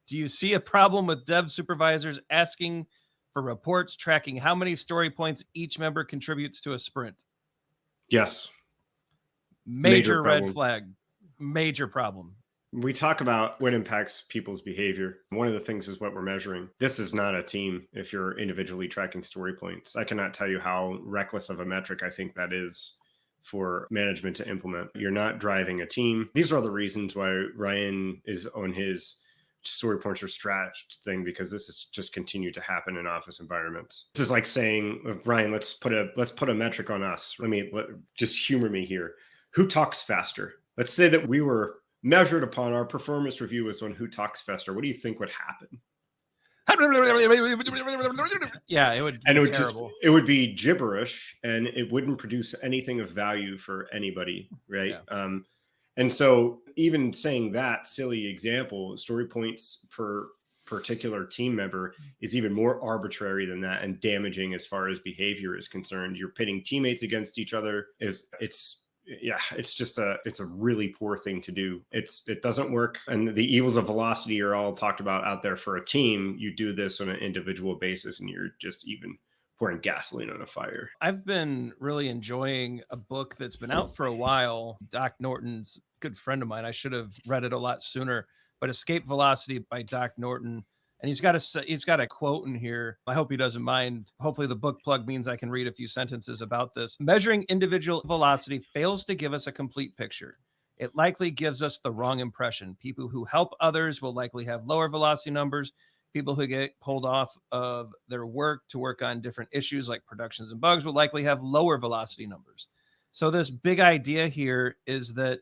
Do you see a problem with dev supervisors asking for reports tracking how many story points each member contributes to a sprint? Yes. Major red flag. Major problem. We talk about what impacts people's behavior. One of the things is what we're measuring. This is not a team if you're individually tracking story points. I cannot tell you how reckless of a metric I think that is for management to implement. You're not driving a team. These are all the reasons why Ryan is on his story points are stretched thing, because this has just continued to happen in office environments. This is like saying, Ryan, let's put a metric on us. Just humor me here. Who talks faster? Let's say that we were measured upon our performance review as on who talks faster. What do you think would happen? Yeah, it would be terrible. It would be gibberish, and it wouldn't produce anything of value for anybody, right? Yeah. And so even saying that silly example, story points per particular team member, is even more arbitrary than that and damaging as far as behavior is concerned. You're pitting teammates against each other. It's a really poor thing to do. It doesn't work. And the evils of velocity are all talked about out there for a team. You do this on an individual basis, and you're just even pouring gasoline on a fire. I've been really enjoying a book that's been out for a while. Doc Norton's a good friend of mine. I should have read it a lot sooner, but Escape Velocity by Doc Norton. And he's got a quote in here. I hope he doesn't mind. Hopefully the book plug means I can read a few sentences about this. Measuring individual velocity fails to give us a complete picture. It likely gives us the wrong impression. People who help others will likely have lower velocity numbers. People who get pulled off of their work to work on different issues like productions and bugs will likely have lower velocity numbers. So this big idea here is that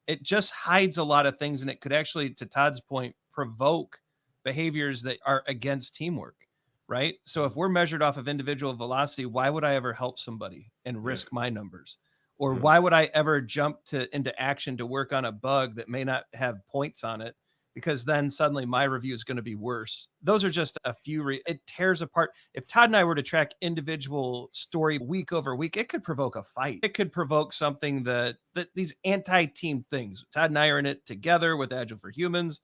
it just hides a lot of things, and it could actually, to Todd's point, provoke behaviors that are against teamwork, right? So if we're measured off of individual velocity, why would I ever help somebody and risk my numbers? Or why would I ever jump into action to work on a bug that may not have points on it? Because then suddenly my review is going to be worse. Those are just a few. It tears apart. If Todd and I were to track individual story week over week, it could provoke a fight. It could provoke something that these anti-team things. Todd and I are in it together with Agile for Humans,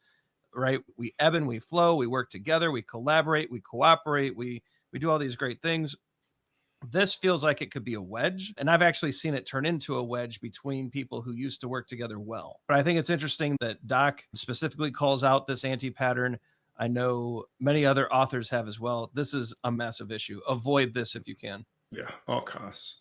right? We ebb and we flow. We work together. We collaborate. We cooperate. We do all these great things. This feels like it could be a wedge, and I've actually seen it turn into a wedge between people who used to work together well. But I think it's interesting that Doc specifically calls out this anti-pattern. I know many other authors have as well. This is a massive issue. Avoid this if you can. Yeah, all costs.